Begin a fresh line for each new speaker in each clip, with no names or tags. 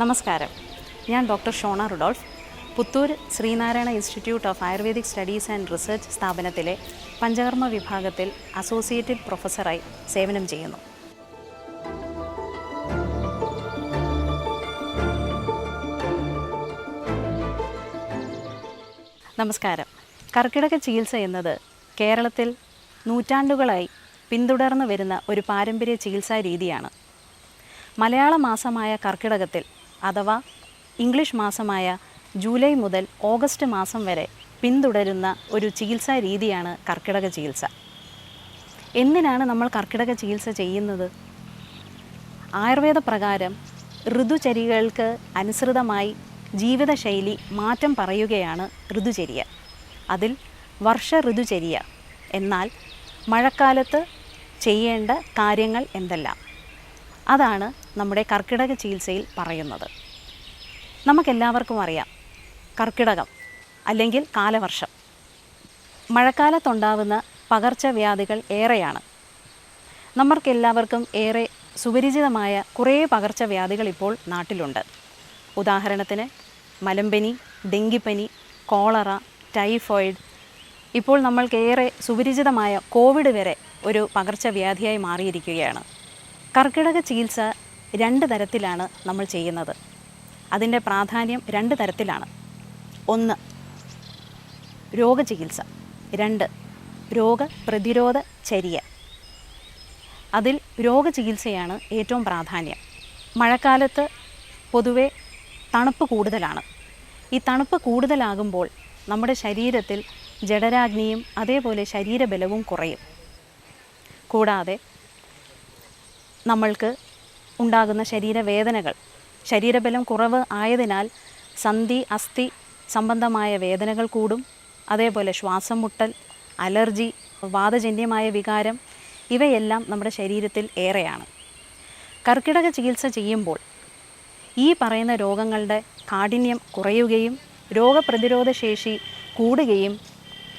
നമസ്കാരം, ഞാൻ doctor Shona Rudolph, Puthur Sreenarayana institute of Ayurvedic studies and research സ്ഥാപനത്തിലെ പഞ്ചകർമ്മ വിഭാഗത്തിൽ അസോസിയേറ്റഡ് പ്രൊഫസറായി സേവനം ചെയ്യുന്നു. നമസ്കാരം. കർക്കിടക ചികിത്സ എന്നത് കേരളത്തിൽ നൂറ്റാണ്ടുകളായി പിന്തുടർന്നു വരുന്ന ഒരു പാരമ്പര്യ ചികിത്സാ രീതിയാണ്. മലയാള മാസമായ കർക്കിടകത്തിൽ അഥവാ ഇംഗ്ലീഷ് മാസമായ ജൂലൈ മുതൽ ഓഗസ്റ്റ് മാസം വരെ പിന്തുടരുന്ന ഒരു ചികിത്സാ രീതിയാണ് കർക്കിടക ചികിത്സ. എന്തിനാണ് നമ്മൾ കർക്കിടക ചികിത്സ ചെയ്യുന്നത്? ആയുർവേദ പ്രകാരം ഋതുചര്യകൾക്ക് അനുസൃതമായി ജീവിതശൈലി മാറ്റം പറയുകയാണ് ഋതുചര്യ. അതിൽ വർഷ ഋതുചര്യ എന്നാൽ മഴക്കാലത്ത് ചെയ്യേണ്ട കാര്യങ്ങൾ എന്തെല്ലാം, അതാണ് നമ്മുടെ കർക്കിടക ചികിത്സയിൽ പറയുന്നത്. നമുക്കെല്ലാവർക്കും അറിയാം, കർക്കിടകം അല്ലെങ്കിൽ കാലവർഷം, മഴക്കാലത്തുണ്ടാകുന്ന പകർച്ചവ്യാധികൾ ഏറെയാണ്. നമ്മൾക്കെല്ലാവർക്കും ഏറെ സുപരിചിതമായ കുറേ പകർച്ചവ്യാധികൾ ഇപ്പോൾ നാട്ടിലുണ്ട്. ഉദാഹരണത്തിന് മലമ്പനി, ഡെങ്കിപ്പനി, കോളറ, ടൈഫോയിഡ്, ഇപ്പോൾ നമ്മൾക്കേറെ സുപരിചിതമായ കോവിഡ് വരെ ഒരു പകർച്ചവ്യാധിയായി മാറിയിരിക്കുകയാണ്. കർക്കിടക ചികിത്സ 2 തരത്തിലാണ് നമ്മൾ ചെയ്യുന്നത്. അതിൻ്റെ പ്രാധാന്യം 2 തരത്തിലാണ്. 1 രോഗചികിത്സ, 2 രോഗപ്രതിരോധ ചര്യ. അതിൽ രോഗചികിത്സയാണ് ഏറ്റവും പ്രാധാന്യം. മഴക്കാലത്ത് പൊതുവെ തണുപ്പ് കൂടുതലാണ്. ഈ തണുപ്പ് കൂടുതലാകുമ്പോൾ നമ്മുടെ ശരീരത്തിൽ ജഠരാഗ്നിയും അതേപോലെ ശരീരബലവും കുറയും. കൂടാതെ നമ്മൾക്ക് ഉണ്ടാകുന്ന ശരീരവേദനകൾ, ശരീരബലം കുറവ് ആയതിനാൽ സന്ധി അസ്ഥി സംബന്ധമായ വേദനകൾ കൂടും. അതേപോലെ ശ്വാസം മുട്ടൽ, അലർജി, വാതജന്യമായ വികാരം, ഇവയെല്ലാം നമ്മുടെ ശരീരത്തിൽ ഏറെയാണ്. കർക്കിടക ചികിത്സ ചെയ്യുമ്പോൾ ഈ പറയുന്ന രോഗങ്ങളുടെ കാഠിന്യം കുറയുകയും രോഗപ്രതിരോധ ശേഷി കൂടുകയും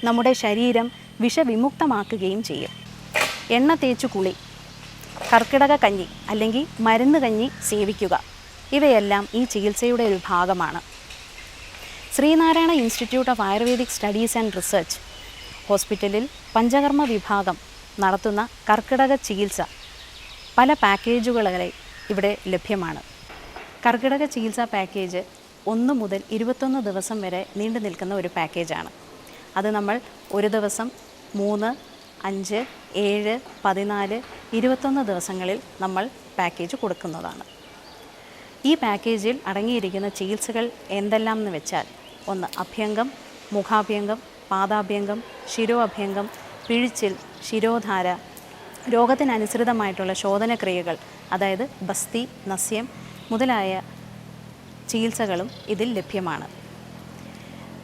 നമ്മുടെ ശരീരം വിഷവിമുക്തമാക്കുകയും ചെയ്യും. എണ്ണ തേച്ചു കുളി, കർക്കിടക കഞ്ഞി അല്ലെങ്കിൽ മരുന്ന് കഞ്ഞി സേവിക്കുക, ഇവയെല്ലാം ഈ ചികിത്സയുടെ ഒരു ഭാഗമാണ്. Sreenarayana institute of Ayurvedic studies and research ഹോസ്പിറ്റലിൽ പഞ്ചകർമ്മ വിഭാഗം നടത്തുന്ന കർക്കിടക ചികിത്സ പല പാക്കേജുകളെ ഇവിടെ ലഭ്യമാണ്. കർക്കിടക ചികിത്സാ പാക്കേജ് 1 മുതൽ 21 ദിവസം വരെ നീണ്ടു നിൽക്കുന്ന ഒരു പാക്കേജാണ്. അത് നമ്മൾ ഒരു ദിവസം 3, 5, 7, 14, 21 ദിവസങ്ങളിൽ നമ്മൾ പാക്കേജ് കൊടുക്കുന്നതാണ്. ഈ പാക്കേജിൽ അടങ്ങിയിരിക്കുന്ന ചികിത്സകൾ എന്തെല്ലാം എന്ന് വെച്ചാൽ, 1 അഭ്യംഗം, മുഖാഭ്യംഗം, പാദാഭ്യംഗം, ശിരോഅഭ്യംഗം, പിഴിച്ചിൽ, ശിരോധാര, രോഗത്തിനനുസൃതമായിട്ടുള്ള ശോധനക്രിയകൾ, അതായത് ബസ്തി, നസ്യം മുതലായ ചികിത്സകളും ഇതിൽ ലഭ്യമാണ്.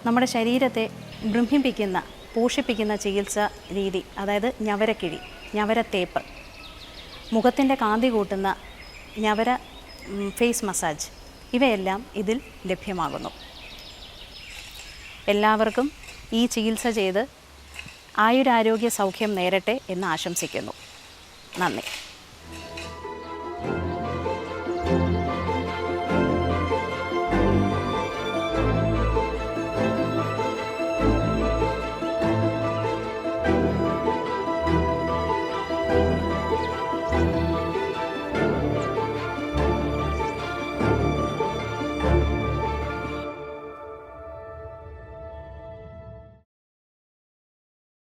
നമ്മുടെ ശരീരത്തെ ബ്രഹ്മിപ്പിക്കുന്ന, പോഷിപ്പിക്കുന്ന ചികിത്സാ രീതി, അതായത് ഞവരക്കിഴി, ഞവരത്തേപ്പ്, മുഖത്തിൻ്റെ കാന്തി കൂട്ടുന്ന ഞവര ഫേസ് മസാജ്, ഇവയെല്ലാം ഇതിൽ ലഭ്യമാകുന്നു. എല്ലാവർക്കും ഈ ചികിത്സ ചെയ്ത് ആയുരാരോഗ്യ സൗഖ്യം നേരട്ടെ എന്ന് ആശംസിക്കുന്നു. നന്ദി.